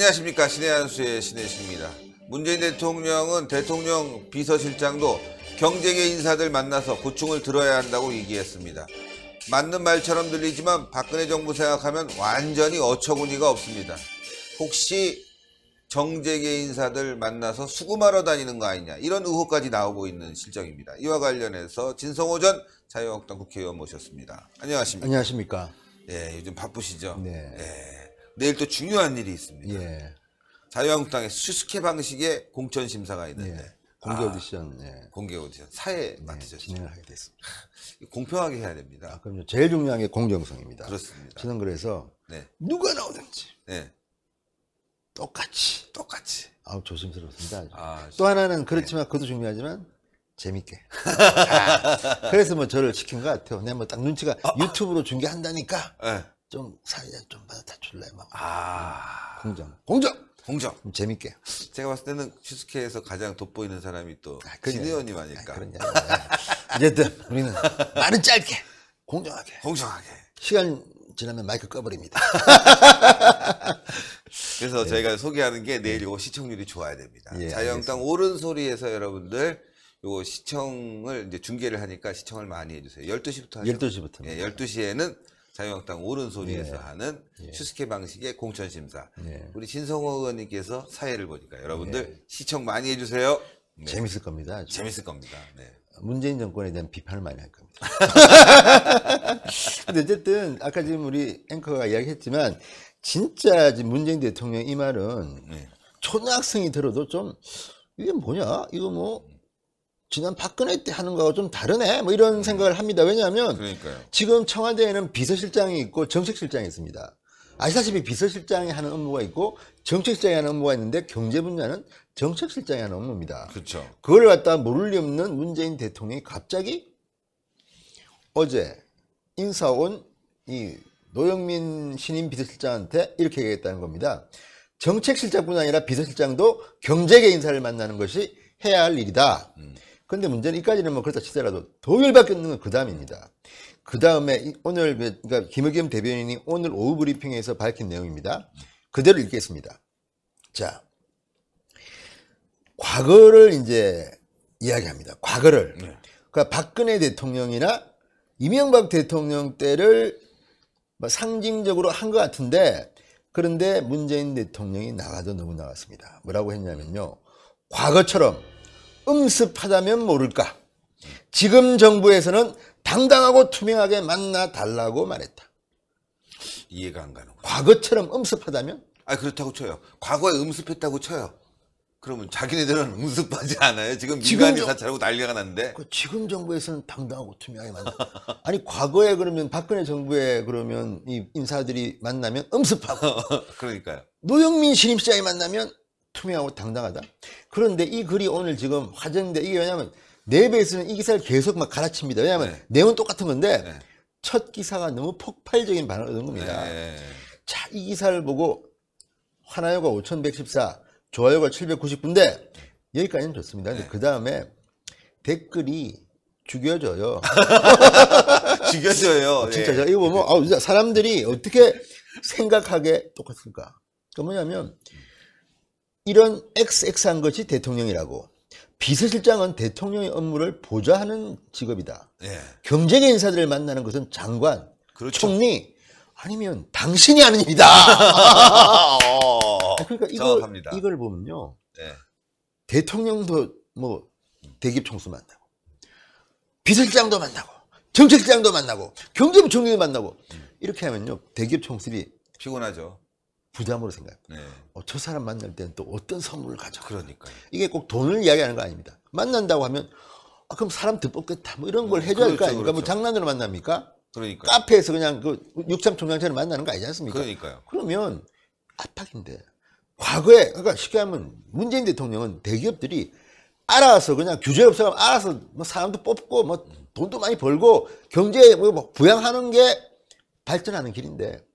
안녕하십니까. 신의 한수의 신혜식입니다. 문재인 대통령은 대통령 비서실장도 경쟁의 인사들 만나서 고충을 들어야 한다고 얘기했습니다. 맞는 말처럼 들리지만 박근혜 정부 생각하면 완전히 어처구니가 없습니다. 혹시 정재계 인사들 만나서 수금하러 다니는 거 아니냐, 이런 의혹까지 나오고 있는 실정입니다. 이와 관련해서 진성호 전 자유한국당 국회의원 모셨습니다. 안녕하십니까. 안녕하십니까. 예, 요즘 바쁘시죠? 네. 예. 내일 또 중요한 일이 있습니다. 예. 자유한국당의 수스케 방식의 공천심사가 있는데. 예. 공개 오디션. 예. 공개 오디션. 사회 맡으셨죠? 진행을 하게 됐습니다. 공평하게 해야 됩니다. 그럼요. 제일 중요한 게 공정성입니다. 그렇습니다. 저는 그래서 네. 누가 나오든지 네. 똑같이. 아우, 조심스럽습니다. 또 하나는 그렇지만 그것도 중요하지만 재밌게. 그래서 뭐 저를 시킨 것 같아요. 내가 뭐 딱 눈치가 유튜브로 중계한다니까 네. 좀 사이에 좀 받아 줄래 막. 공정. 재밌게. 제가 봤을 때는 슈스케에서 가장 돋보이는 사람이 또 그냥, 진의원님 아닐까. 그런 얘기. 어쨌든 우리는 말은 짧게, 공정하게. 시간 지나면 마이크 꺼버립니다. 그래서 저희가 소개하는 게 내일 요 시청률이 좋아야 됩니다. 예, 자유한국당 옳은 소리에서 여러분들 요 시청을 이제 중계를 하니까 시청을 많이 해주세요. 12시부터 하죠. 12시부터. 예, 12시에는 자유한국당 옳은 소리에서 예. 하는 슈스케 방식의 공천심사. 예. 우리 진성호 의원님께서 사회를 보니까 여러분들 시청 많이 해주세요. 네. 재밌을 겁니다. 아주. 재밌을 겁니다. 네. 문재인 정권에 대한 비판을 많이 할 겁니다. 근데 어쨌든 아까 지금 우리 앵커가 이야기했지만 진짜 지금 문재인 대통령 이 말은 초등학생이 들어도 좀 이게 뭐냐? 이거 뭐 지난 박근혜 때 하는 거하고 좀 다르네? 뭐 이런 생각을 합니다. 왜냐하면 그러니까요. 지금 청와대에는 비서실장이 있고 정책실장이 있습니다. 아시다시피 비서실장이 하는 업무가 있고 정책실장이 하는 업무가 있는데 경제 분야는 정책실장이 하는 업무입니다. 그렇죠. 그걸 갖다 모를 리 없는 문재인 대통령이 갑자기 어제 인사 온 이 노영민 신임 비서실장한테 이렇게 얘기했다는 겁니다. 정책실장뿐 아니라 비서실장도 경제계 인사를 만나는 것이 해야 할 일이다. 그런데 문제는 이까지는 뭐 그렇다 치더라도 더 열받게 없는 건 그 다음입니다. 그 다음에 오늘 그러니까 김의겸 대변인이 오늘 오후 브리핑에서 밝힌 내용입니다. 그대로 읽겠습니다. 자, 과거를 이제 이야기합니다. 과거를. 그러니까 박근혜 대통령이나 이명박 대통령 때를 뭐 상징적으로 한 것 같은데, 그런데 문재인 대통령이 나가도 너무 나갔습니다. 뭐라고 했냐면요. 과거처럼 음습하다면 모를까. 지금 정부에서는 당당하고 투명하게 만나 달라고 말했다. 이해가 안 가는 거예요. 과거처럼 음습하다면? 아, 그렇다고 쳐요. 과거에 음습했다고 쳐요. 그러면 자기네들은 음습하지 않아요? 지금 민간인 사찰하고 난리가 났는데. 지금 정부에서는 당당하고 투명하게 만나. 아니, 과거에 그러면 박근혜 정부에 그러면 이 인사들이 만나면 음습하고. 그러니까요. 노영민 신임시장이 만나면 투명하고 당당하다. 그런데 이 글이 오늘 지금 화제인데, 이게 왜냐면 내부에서는 이 기사를 계속 막 갈아칩니다. 왜냐하면 내용은 똑같은 건데 첫 기사가 너무 폭발적인 반응을 얻은 겁니다. 자, 이 기사를 보고 화나요가 5114, 좋아요가 799인데 여기까지는 좋습니다. 근데 그 다음에 댓글이 죽여줘요. 죽여줘요. 진짜 이거 보면 사람들이 어떻게 생각하게 똑같을까? 그 뭐냐면 이런 XX한 것이 대통령이라고. 비서실장은 대통령의 업무를 보좌하는 직업이다. 경제계 인사들을 만나는 것은 장관, 그렇죠. 총리, 아니면 당신이 하는 일이다. 그러니까 이걸 보면요. 대통령도 뭐 대기업 총수 만나고, 비서실장도 만나고, 정책실장도 만나고, 경제부 총리도 만나고, 이렇게 하면요. 대기업 총수들이 피곤하죠. 부담으로 생각해요. 저 사람 만날 때는 또 어떤 선물을 가져가. 그러니까요. 이게 꼭 돈을 이야기하는 거 아닙니다. 만난다고 하면 그럼 사람 더 뽑겠다 뭐 이런 걸 해줘야 할 거 아닙니까? 뭐 장난으로 만납니까? 그러니까 카페에서 그냥 그 육참 총장처럼 만나는 거 아니지 않습니까? 그러니까요. 그러면 압박인데, 과거에 그러니까 쉽게 하면 문재인 대통령은 대기업들이 알아서 그냥 규제 없어가면 알아서 뭐 사람도 뽑고 뭐 돈도 많이 벌고 경제 뭐 부양하는 게 발전하는 길인데,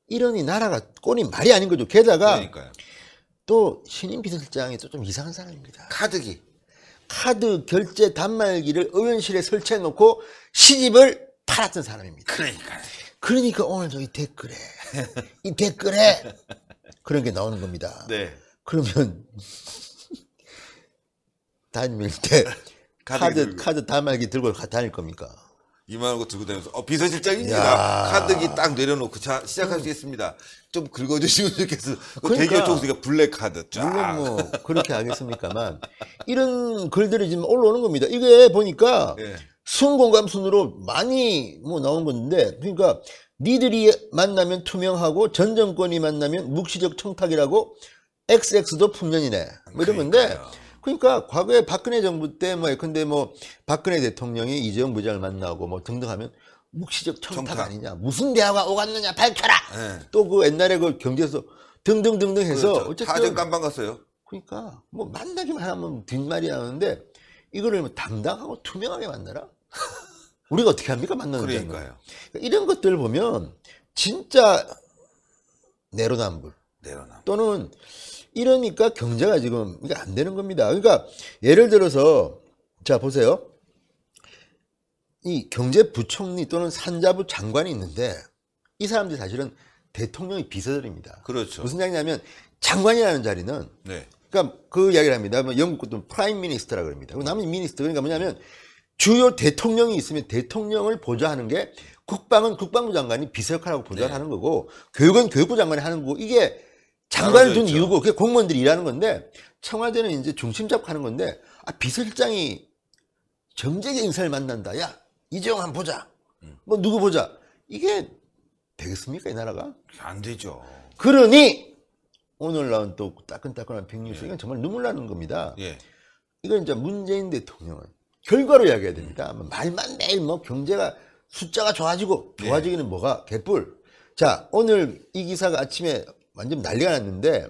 이러니 나라가 꼴이 말이 아닌 거죠. 게다가 그러니까요. 또 신임 비서실장이 또 좀 이상한 사람입니다. 카드 결제 단말기를 의원실에 설치해 놓고 시집을 팔았던 사람입니다. 그러니까요. 그러니까 오늘 저기 댓글에 그런 게 나오는 겁니다. 네. 그러면 다닐 때 카드 단말기 들고 다닐 겁니까? 이만한 거 들고 다니면서 비서실장입니다. 야. 카드기 딱 내려놓고 자 시작하시겠습니다. 좀 긁어주시면 좋겠어. 그러니까. 대기업 총수가 블랙 카드 쫙. 물론 뭐 그렇게 하겠습니까만 이런 글들이 지금 올라오는 겁니다. 이게 보니까 예. 순공감 순으로 많이 뭐 나온 건데, 그러니까 니들이 만나면 투명하고 전 정권이 만나면 묵시적 청탁이라고 XX도 풍년이네 뭐 이런 건데, 그러니까요. 그러니까 과거에 박근혜 정부 때 뭐 근데 뭐 박근혜 대통령이 이재용 부장을 만나고 뭐 등등 하면 묵시적 청탁 아니냐, 무슨 대화가 오갔느냐 밝혀라. 예. 또 그 옛날에 그 경제에서 등등등등 해서 그렇죠. 어쨌든 타전 깜방 갔어요. 그러니까 뭐 만나기만 하면 뒷말이 나오는데 이거를 뭐 당당하고 투명하게 만나라? 우리가 어떻게 합니까? 만나는 그러니까요. 이런 것들을 보면 진짜 내로남불 내려놔. 또는 이러니까 경제가 지금 이게 안 되는 겁니다. 그러니까 예를 들어서 자 보세요. 이 경제부총리 또는 산자부 장관이 있는데 이 사람들이 사실은 대통령의 비서들입니다. 그렇죠. 무슨 얘기냐면 장관이라는 자리는 네. 그러니까 그 이야기를 합니다. 뭐 영국 것도 프라임 미니스터라 그럽니다. 남은 미니스터 그러니까 뭐냐면 주요 대통령이 있으면 대통령을 보좌하는 게 국방은 국방부 장관이 비서 역할하고 보좌를 네. 하는 거고 교육은 교육부 장관이 하는 거고 이게 장관을 둔 있죠. 이유고 그게 공무원들이 일하는 건데 청와대는 이제 중심 잡고 하는 건데 비서실장이 정재계 인사를 만난다. 야 이재용 한번 보자. 뭐 누구 보자. 이게 되겠습니까 이 나라가? 안 되죠. 그러니 오늘 나온 또 따끈따끈한 빅뉴스 이건 정말 눈물 나는 겁니다. 예. 이건 이제 문재인 대통령은 결과로 이야기해야 됩니다. 말만 매일 뭐 경제가 숫자가 좋아지기는 뭐가 개뿔. 자 오늘 이 기사가 아침에 완전 난리가 났는데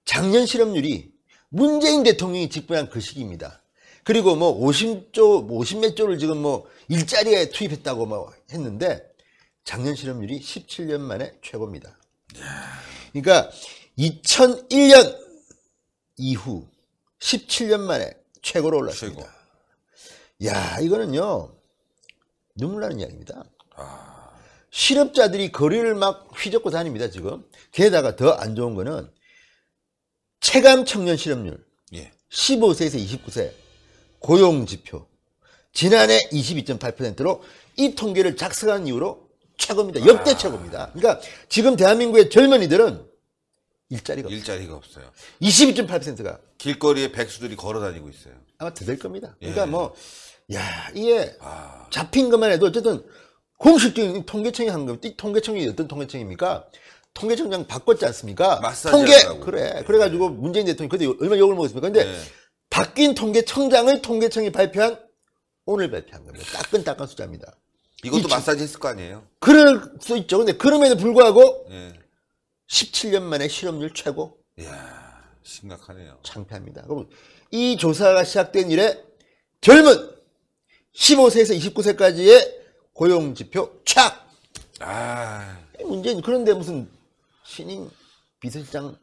작년 실업률이 문재인 대통령이 집권한 그 시기입니다. 그리고 뭐 50몇 조를 지금 뭐 일자리에 투입했다고 뭐 했는데 작년 실업률이 17년 만에 최고입니다. 그러니까 2001년 이후 17년 만에 최고로 올랐습니다. 야 이거는요 눈물 나는 이야기입니다. 실업자들이 거리를 막 휘젓고 다닙니다 지금. 게다가 더 안 좋은 거는 체감 청년 실업률 예. 15세에서 29세 고용지표 지난해 22.8%로 이 통계를 작성한 이후로 최고입니다. 역대 최고입니다. 그러니까 지금 대한민국의 젊은이들은 일자리가 없어요. 22.8%가 길거리에 백수들이 걸어 다니고 있어요. 아마 더 될 겁니다. 그러니까 예. 뭐, 야, 이게 잡힌 것만 해도 어쨌든 공식적인 통계청이 한 겁니다. 이 통계청이 어떤 통계청입니까? 통계청장 바꿨지 않습니까? 마사지 하려고. 그래. 그래가지고 문재인 대통령이 그때 얼마나 욕을 먹었습니까? 근데 예. 바뀐 통계청장의 통계청이 발표한 오늘 발표한 겁니다. 따끈따끈 숫자입니다. 이것도 마사지 했을 거 아니에요? 그럴 수 있죠. 근데 그럼에도 불구하고 예. 17년 만에 실업률 최고. 이야, 심각하네요. 창피합니다. 그럼 이 조사가 시작된 이래 젊은 15세에서 29세까지의 고용지표 착! 문재인 그런데 무슨 신임 비서실장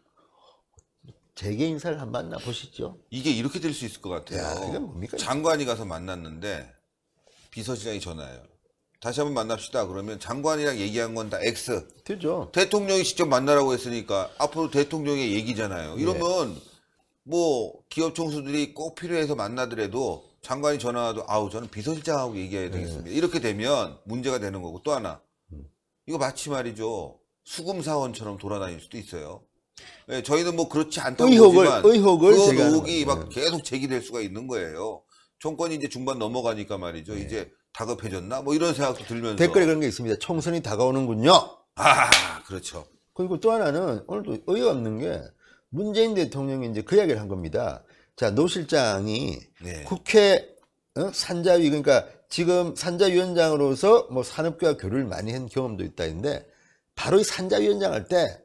재계 인사를 한번 만나 보시죠. 이게 이렇게 될 수 있을 것 같아요. 야, 이게 뭡니까? 장관이 가서 만났는데 비서실장이 전화해요. 다시 한번 만납시다. 그러면 장관이랑 얘기한 건 다 X. 되죠. 대통령이 직접 만나라고 했으니까 앞으로 대통령의 얘기잖아요. 이러면 뭐 기업 총수들이 꼭 필요해서 만나더라도 장관이 전화와도 아우 저는 비서실장하고 얘기해야 되겠습니다. 이렇게 되면 문제가 되는 거고 또 하나 이거 마치 말이죠. 수금 사원처럼 돌아다닐 수도 있어요. 예, 저희는 뭐 그렇지 않다고 보지만 의혹을 그 제기하는 의혹이 거예요. 막 계속 제기될 수가 있는 거예요. 정권이 이제 중반 넘어가니까 말이죠. 이제 다급해졌나? 뭐 이런 생각도 들면서 댓글에 그런 게 있습니다. 총선이 다가오는군요. 그렇죠. 그리고 또 하나는 오늘도 어이가 없는 게 문재인 대통령이 이제 그 이야기를 한 겁니다. 자, 노 실장이 네. 국회 산자위 그러니까 지금 산자위원장으로서 뭐 산업계와 교류를 많이 한 경험도 있다 했는데 바로 이 산자위원장 할 때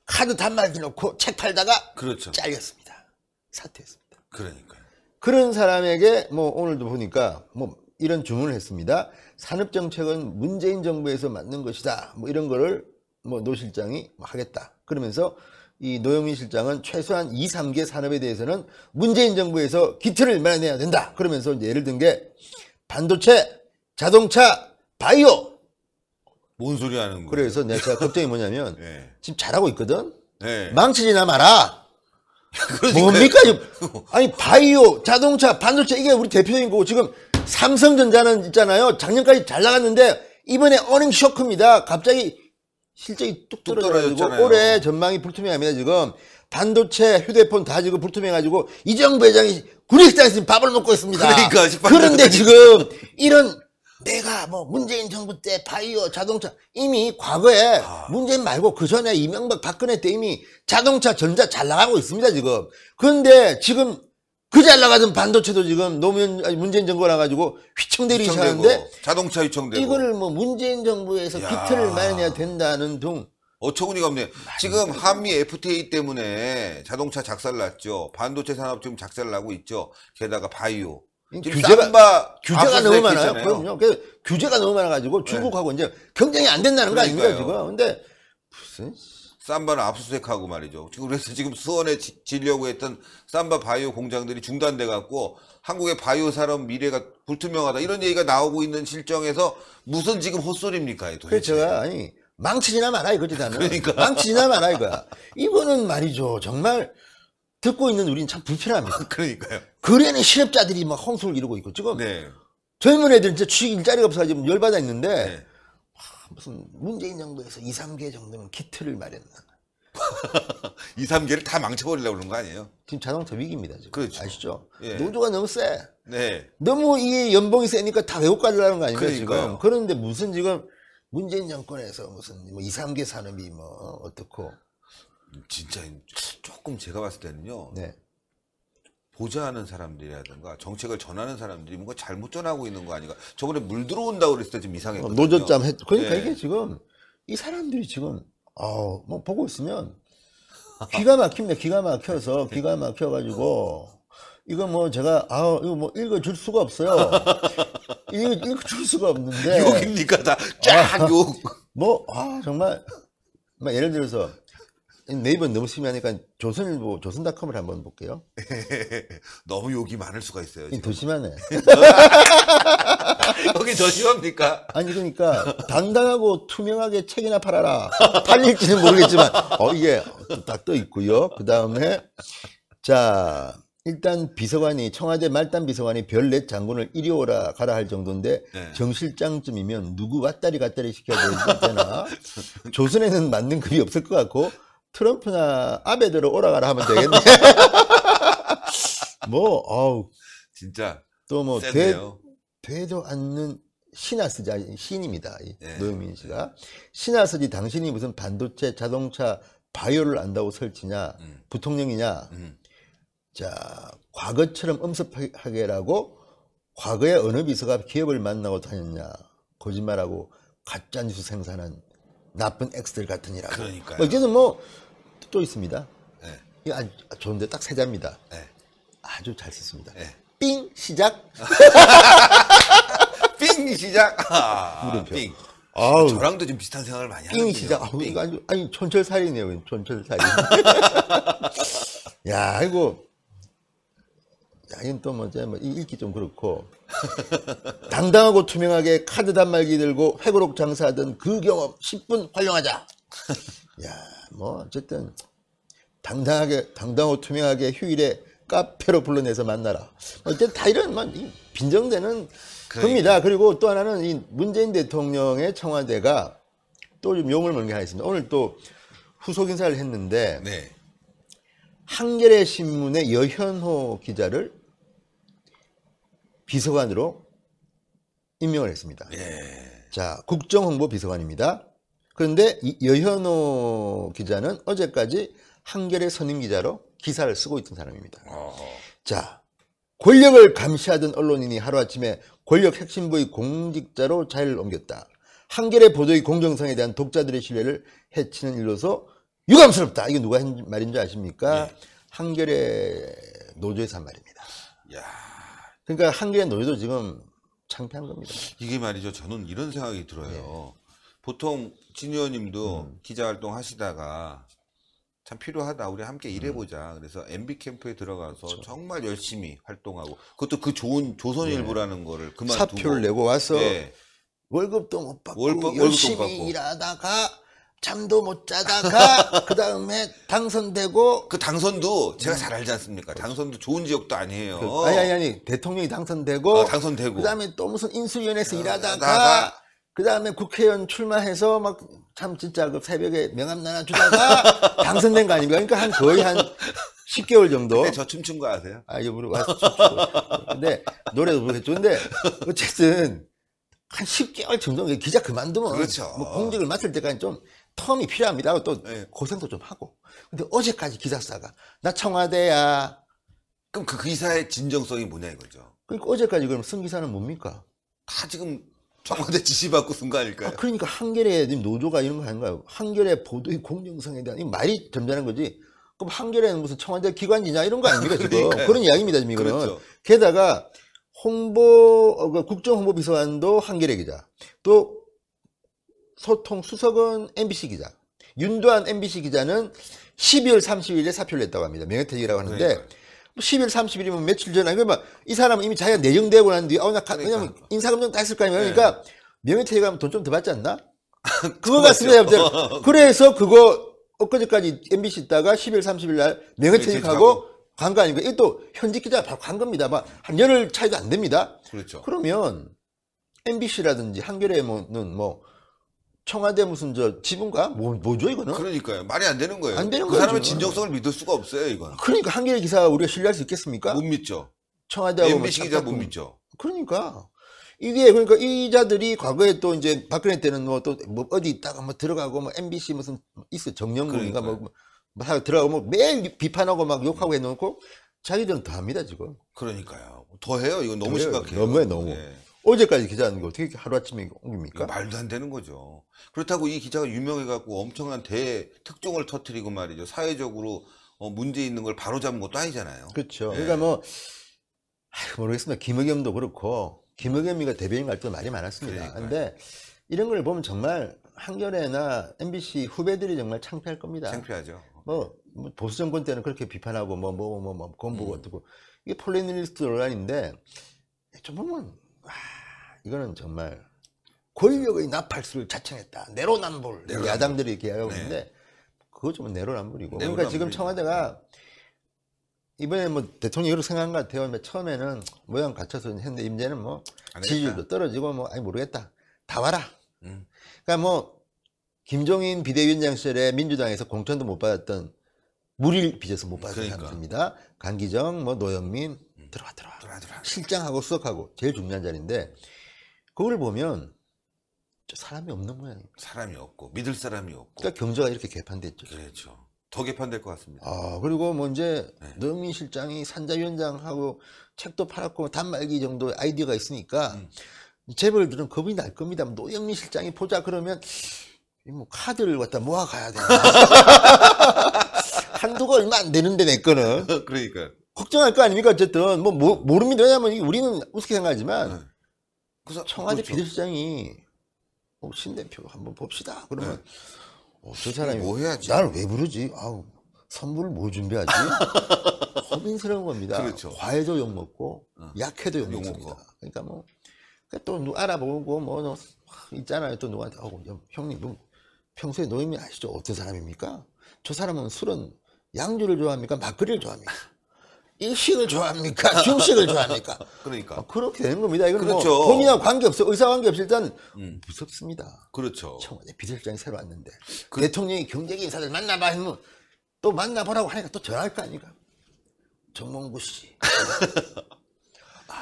카드 단말기 놓고 책 팔다가 그렇죠. 잘렸습니다. 사퇴했습니다. 그러니까요. 그런 사람에게 뭐 오늘도 보니까 뭐 이런 주문을 했습니다. 산업정책은 문재인 정부에서 만든 것이다. 뭐 이런 거를 뭐 노 실장이 하겠다. 그러면서 이 노영민 실장은 최소한 2, 3개 산업에 대해서는 문재인 정부에서 기틀을 마련해야 된다. 그러면서 이제 예를 든 게 반도체, 자동차, 바이오. 뭔 소리 하는 거예요? 그래서 내가 걱정이 뭐냐면 네. 지금 잘하고 있거든. 네. 망치지나 마라. 그러니까요. 뭡니까? 아니 바이오, 자동차, 반도체 이게 우리 대표적인 거고 지금 삼성전자는 있잖아요. 작년까지 잘 나갔는데 이번에 어닝 쇼크입니다. 갑자기 실적이 뚝 떨어져가지고 떨어졌잖아요. 올해 전망이 불투명합니다. 지금 반도체, 휴대폰 다 지금 불투명해가지고 이정부 회장이 구리식당에서 밥을 먹고 있습니다. 그러니까 그런데 지금 이런 내가 뭐 문재인 정부 때 바이오, 자동차 이미 과거에 문재인 말고 그 전에 이명박 박근혜 때 이미 자동차, 전자 잘 나가고 있습니다. 지금. 그런데 지금 그 잘 나가던 반도체도 지금 문재인 정부가 나가지고 휘청대리 하는데 자동차 휘청되고 이거를 뭐 문재인 정부에서 기틀을 마련해야 된다는 등 어처구니가 없네. 지금 한미 FTA 때문에 자동차 작살났죠. 반도체 산업 지금 작살나고 있죠. 게다가 바이오. 지금 규제가 너무 많아요. 그럼요. 그래서 규제가 너무 많아가지고 중국하고 이제 경쟁이 안 된다는 거 아닙니까 지금. 근데 무슨 삼바는 압수수색하고 말이죠. 그래서 지금 수원에 지려고 했던 삼바 바이오 공장들이 중단돼 갖고 한국의 바이오 산업 미래가 불투명하다 이런 얘기가 나오고 있는 실정에서 무슨 지금 헛소리입니까? 도대체. 그래서 제가 아니 망치지나 마라 이거지 나는. 그러니까. 망치지나 마라 이거야. 이거는 말이죠. 정말 듣고 있는 우리는 참 불편합니다. 그러니까요. 그래는 실업자들이 막 홍수를 이루고 있고 지금 네. 젊은 애들 진짜 취직 일자리가 없어가지고 열받아 있는데 네. 무슨 문재인 정부에서 2, 3개 정도는 기틀을 마련한 2, 3개를 다 망쳐버리려고 그런 거 아니에요? 지금 자동차 위기입니다 지금. 그렇죠. 아시죠? 예. 노조가 너무 세. 네. 너무 이 연봉이 세니까 다 외국 가려는 거 아닙니까 그러니까요. 지금. 그런데 무슨 지금 문재인 정권에서 무슨 뭐 2, 3개 산업이 뭐 어떻고. 진짜 조금 제가 봤을 때는요. 네. 보좌하는 사람들이라든가 정책을 전하는 사람들이 뭔가 잘못 전하고 있는 거 아닌가. 저번에 물 들어온다고 그랬을 때 좀 이상했거든요. 노조짬 했. 그러니까 예. 이게 지금 이 사람들이 지금 뭐 보고 있으면 기가 막힙니다. 기가 막혀서 기가 막혀가지고 이거 뭐 제가 이거 뭐 읽어줄 수가 없어요. 읽어줄 수가 없는데 욕입니까 다 쫙 욕. 뭐 정말 막 예를 들어서 네이버 너무 심하니까 조선일보 조선닷컴을 한번 볼게요. 너무 욕이 많을 수가 있어요. 지금. 더 심하네. 거기 더 심합니까? 아니 그러니까 당당하고 투명하게 책이나 팔아라. 팔릴지는 모르겠지만 이게 딱 떠 있고요. 그 다음에 자 일단 비서관이 청와대 말단 비서관이 별넷 장군을 이리 오라 가라 할 정도인데 네. 정 실장쯤이면 누구 왔다리 갔다리 시켜야 되나? 조선에는 맞는 글이 없을 것 같고 트럼프나 아베들을 오라가라 하면 되겠네. 뭐 진짜 또 뭐 세네요. 되도 않는 신하스자 신입니다. 네. 노영민 씨가 신하스지 당신이 무슨 반도체 자동차 바이오를 안다고 설치냐 부통령이냐. 자 과거처럼 엄습하게라고 과거에 어느 비서가 기업을 만나고 다녔냐 거짓말하고 가짜뉴스 생산한 나쁜 엑스들 같으니라고. 그러니까요. 어쨌든 뭐 또 있습니다. 네. 이거 아주 좋은데 딱 세 자입니다. 네. 아주 잘 썼습니다. 네. 삥 시작. 삥 시작. 물음표. 삥. 아우. 저랑도 좀 비슷한 생각을 많이 하는데요. 삥 시작. 이거 아니 촌철살이네요. 촌철살이. 야 이거 이건 또 뭐 읽기 좀 그렇고 당당하고 투명하게 카드 단말기 들고 회고록 장사하던 그 경험 10분 활용하자. 야 뭐 어쨌든 당당하고 투명하게 휴일에 카페로 불러내서 만나라. 어쨌든 다 이런 빈정대는 겁니다. 그리고 또 하나는 이 문재인 대통령의 청와대가 또 좀 용을 먹는 게 하나 있습니다. 오늘 또 후속 인사를 했는데 네. 한겨레 신문의 여현호 기자를 비서관으로 임명을 했습니다. 예. 자, 국정홍보 비서관입니다. 그런데 이 여현호 기자는 어제까지 한겨레 선임 기자로 기사를 쓰고 있던 사람입니다. 자, 권력을 감시하던 언론인이 하루아침에 권력 핵심 부의 공직자로 자리를 옮겼다. 한겨레 보도의 공정성에 대한 독자들의 신뢰를 해치는 일로서 유감스럽다. 이거 누가 한 말인 줄 아십니까? 네. 한겨레 노조에서 한 말입니다. 야. 그러니까 한겨레 노조도 지금 창피한 겁니다. 이게 말이죠. 저는 이런 생각이 들어요. 보통 진 의원님도 기자 활동 하시다가 참 필요하다. 우리 함께 일해보자. 그래서 MB 캠프에 들어가서 정말 열심히 활동하고 그것도 그 좋은 조선일보라는 거를 그만두고 사표를 내고 와서 네. 월급도 못 받고 월급도 열심히 못 받고. 일하다가 잠도 못 자다가 그 다음에 당선되고 그 당선도 제가 잘 알지 않습니까? 당선도 좋은 지역도 아니에요. 아니 대통령이 당선되고 당선되고 그 다음에 또 무슨 인수위원회에서 일하다가 그 다음에 국회의원 출마해서 막 참 진짜 그 새벽에 명함 나눠 주다가 당선된 거 아닙니까? 그러니까 거의 한 10개월 정도. 근데 저 춤춘 거 아세요? 여기 와서 춤추고. 근데 노래도 부르겠죠. 근데 어쨌든 한 10개월 정도 기자 그만두면 그렇죠. 뭐 공직을 맡을 때까지 좀 텀이 필요합니다. 또 네. 고생도 좀 하고. 근데 어제까지 기사사가 나 청와대야. 그럼 그 기사의 진정성이 뭐냐 이거죠. 그러니까 어제까지 그럼 쓴 기사는 뭡니까? 다 지금 청와대 지시받고 쓴 거 아닐까요? 그러니까 한겨레 노조가 이런 거 하는 거예요. 한겨레 보도의 공정성에 대한 이 말이 점잖은 거지. 그럼 한겨레는 무슨 청와대 기관지냐 이런 거 아닙니까 지금? 그런 이야기입니다 지금 이거는. 그렇죠. 게다가 국정홍보비서관도 한겨레 기자, 또 소통 수석은 MBC 기자, 윤도한 MBC 기자는 12월 30일에 사표를 냈다고 합니다. 명예퇴직이라고 하는데 그러니까요. 12월 30일이면 며칠 전에 그러면 이 사람은 이미 자기가 내정되고 난 뒤에 왜냐면 인사검증 다 했을 거 아니에요. 그러니까 명예퇴직하면 돈 좀 더 받지 않나? 그거 같습니다. 그래서 그거 엊그제까지 MBC 있다가 12월 30일 날 명예퇴직하고 간 거 아닙니까? 이것도 현직 기자가 바로 간 겁니다. 막 한 열흘 차이도 안 됩니다. 그렇죠. 그러면 MBC라든지 한겨레는 뭐 청와대 무슨 지분가 뭐죠 이거는? 그러니까요. 말이 안 되는 거예요. 안 되는 그 거예요, 사람의 지금. 진정성을 믿을 수가 없어요, 이건. 그러니까 한겨레 기사 우리가 신뢰할 수 있겠습니까? 못 믿죠. 청와대하고 MBC 기자 못 믿죠. 그러니까 그러니까 이 자들이 과거에 또 이제 박근혜 때는 뭐 또 뭐 어디 있다가 뭐 들어가고 뭐 MBC 무슨 있어 정영국인가 뭐 들어가고 뭐 매일 비판하고 막 욕하고 해놓고 자기들은 더 합니다 지금. 그러니까요. 더 해요. 이건 너무 심각해요. 너무해 너무. 예. 어제까지 기자하는 거 어떻게 하루아침에 옮깁니까? 말도 안 되는 거죠. 그렇다고 이 기자가 유명해갖고 엄청난 대특종을 터뜨리고 말이죠. 사회적으로 문제 있는 걸 바로잡은 것도 아니잖아요. 그렇죠. 예. 그러니까 뭐 모르겠습니다. 김의겸도 그렇고 김의겸이가 대변인 갈 때 말이 많았습니다. 그런데 이런 걸 보면 정말 한겨레나 MBC 후배들이 정말 창피할 겁니다. 창피하죠. 뭐 보수 정권 때는 그렇게 비판하고 그건 보고 어떻고 이게 폴레니리스트 논란인데 좀 보면 이거는 정말 권력의 나팔수를 자청했다. 내로남불. 야당들이 이렇게 이야기하는데 그거 좀 내로남불이고. 그러니까 지금 청와대가 이번에 뭐 대통령이 그렇게 생각한 것 같아요. 처음에는 모양 갖춰서 했는데 이제는 뭐 지지율도 떨어지고 뭐 모르겠다. 다 와라. 그러니까 뭐 김종인 비대위원장 시절에 민주당에서 공천도 못 받았던 물일 빚어서 못 받았던 사람입니다. 강기정, 뭐 노영민 들어와. 실장하고 수석하고 제일 중요한 자리인데 그걸 보면 사람이 없는 모양입니다. 사람이 없고 믿을 사람이 없고. 그러니까 경제가 이렇게 개판됐죠. 그렇죠. 더 개판될 것 같습니다. 그리고 뭐 이제 노영민 실장이 산자위원장하고 책도 팔았고 단말기 정도 아이디어가 있으니까 재벌들은 겁이 날 겁니다. 노영민 실장이 보자 그러면 뭐 카드를 갖다 모아 가야 되나. 한두가 얼마 안 되는데 내 거는. 그러니까요. 걱정할 거 아닙니까? 어쨌든 모릅니다. 왜냐면 우리는 우습게 생각하지만 청와대 그렇죠. 비서실장이 신 대표 한번 봅시다. 그러면 저 사람이 뭐 해야지? 나를 왜 부르지? 선물을 뭐 준비하지? 허민스러운 겁니다. 그렇죠. 과해도 욕 먹고 약해도 욕 먹습니다. 그러니까 뭐 또 알아보고 뭐 있잖아요. 또 누구한테 형님 뭐 평소에 노임이 아시죠? 어떤 사람입니까? 저 사람은 술은 양주를 좋아합니까? 막걸리를 좋아합니까? 일식을 좋아합니까? 중식을 좋아합니까? 그러니까. 그렇게 되는 겁니다. 이건 그렇죠. 뭐 본인하고 관계없어. 의사 관계없이 일단 무섭습니다. 그렇죠. 청와대 비서실장이 새로 왔는데 대통령이 경제계 인사들 만나봐 하면 또 만나보라고 하니까 또 전화할 거 아닙니까? 정몽구 씨.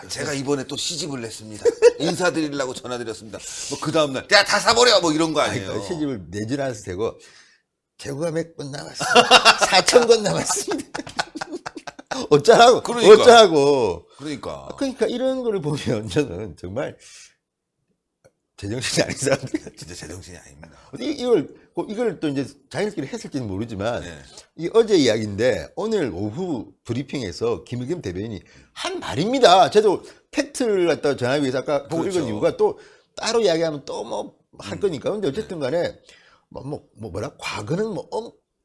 제가 이번에 또 시집을 냈습니다. 인사드리려고 전화드렸습니다. 뭐 그 다음날 야 다 사버려 뭐 이런 거 아니에요. 시집을 내질 않아서 되고 재고가 몇 건 남았습니다. 4,000건 남았습니다. 어쩌라고? 그러니까 이런 거를 보면 저는 정말 제정신이 아닌 사람들이 진짜 제정신이 아닙니다. 이걸 또 이제 자기들끼리 했을지는 모르지만 이 어제 이야기인데 오늘 오후 브리핑에서 김의겸 대변인이 한 말입니다. 저도 팩트를 갖다가 전하기 위해서 아까 보고 읽은 이유가 또 따로 이야기하면 또 뭐 할 거니까. 근데 어쨌든 간에 뭐라 과거는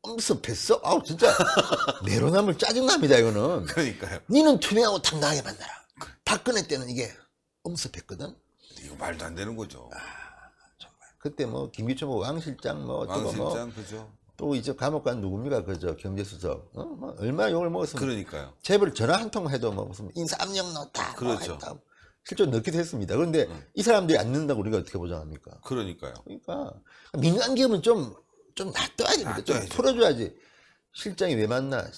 엄습했어? 진짜 내로남을 짜증납니다 이거는. 그러니까요. 니는 투명하고 당당하게 만나라. 박근혜 때는 이게 엄습했거든. 이거 말도 안 되는 거죠. 정말 그때 뭐 김기춘 뭐 왕 실장 뭐 왕 어쩌고 실장 그죠. 또 이제 감옥 간 누굽니까 그저 경제수석 뭐 얼마나 욕을 먹었으면 그러니까요. 재벌 전화 한 통 해도 뭐 무슨 인사 압력 넣었다 그렇죠. 뭐 했다. 실제로 넣기도 했습니다. 그런데 이 사람들이 안 넣는다고 우리가 어떻게 보장합니까? 그러니까요. 그러니까 민간 기업은 좀 놔둬야 됩니다. 좀 놔둬야죠. 풀어줘야지. 실장이 왜 만나?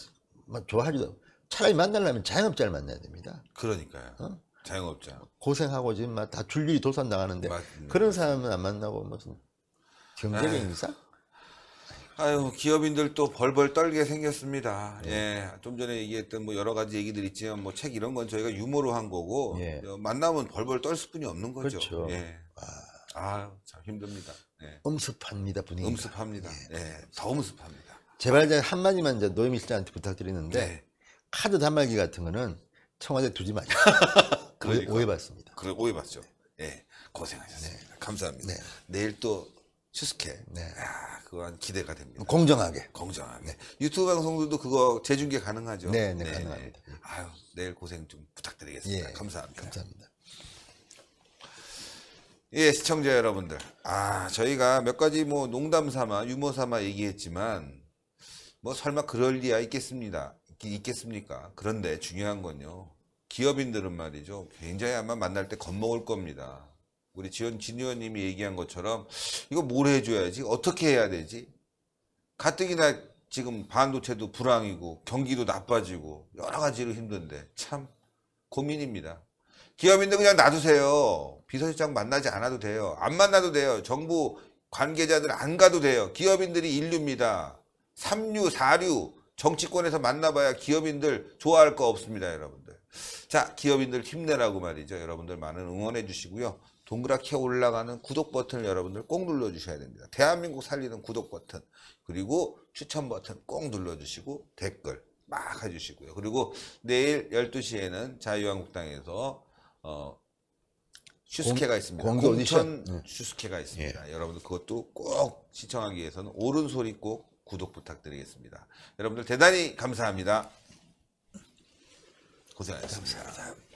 막 좋아하지도 차라리 만나려면 자영업자를 만나야 됩니다. 그러니까요. 자영업자. 고생하고 지금 막 다 줄줄이 도산 나가는데 맞습니다. 그런 사람은 안 만나고 무슨 경제적 인사? 아유, 기업인들 또 벌벌 떨게 생겼습니다. 예, 좀 전에 얘기했던 뭐 여러 가지 얘기들 있지만 뭐 책 이런 건 저희가 유머로 한 거고 예. 만나면 벌벌 떨 수뿐이 없는 거죠. 그렇죠. 예. 아유, 참 힘듭니다. 예. 엄습합니다 분위기. 음습합니다. 예, 더 음습합니다. 제발 이제 한마디만 이제 노영민 실장한테 부탁드리는데 네. 카드 단말기 같은 거는 청와대 두지 마세요. 그러니까. 오해받습니다. 그래 오해받죠. 예, 고생하셨습니다. 감사합니다. 네. 내일 또 슈스케. 네. 아, 그건 기대가 됩니다. 공정하게. 공정하게. 유튜브 방송들도 그거 재중계 가능하죠? 네, 가능합니다. 아유, 내일 고생 좀 부탁드리겠습니다. 예, 감사합니다. 감사합니다. 예, 시청자 여러분들. 저희가 몇 가지 뭐 농담 삼아, 유머 삼아 얘기했지만, 뭐 설마 그럴 리야 있겠습니까? 그런데 중요한 건요. 기업인들은 말이죠. 굉장히 아마 만날 때 겁먹을 겁니다. 우리 진 의원님이 얘기한 것처럼 이거 뭘 해줘야지? 어떻게 해야 되지? 가뜩이나 지금 반도체도 불황이고 경기도 나빠지고 여러 가지로 힘든데 참 고민입니다. 기업인들 그냥 놔두세요. 비서실장 만나지 않아도 돼요. 안 만나도 돼요. 정부 관계자들 안 가도 돼요. 기업인들이 인류입니다. 3류, 4류 정치권에서 만나봐야 기업인들 좋아할 거 없습니다, 여러분들. 자, 기업인들 힘내라고 말이죠. 여러분들 많은 응원해 주시고요. 동그랗게 올라가는 구독 버튼을 여러분들 꼭 눌러주셔야 됩니다. 대한민국 살리는 구독 버튼, 그리고 추천 버튼 꼭 눌러주시고 댓글 막 해주시고요. 그리고 내일 12시에는 자유한국당에서 슈스케가 있습니다. 공개 오디션? 공천 슈스케가 있습니다. 여러분들 그것도 꼭 시청하기 위해서는 옳은 소리 꼭 구독 부탁드리겠습니다. 여러분들 대단히 감사합니다. 고생하셨습니다. 감사합니다.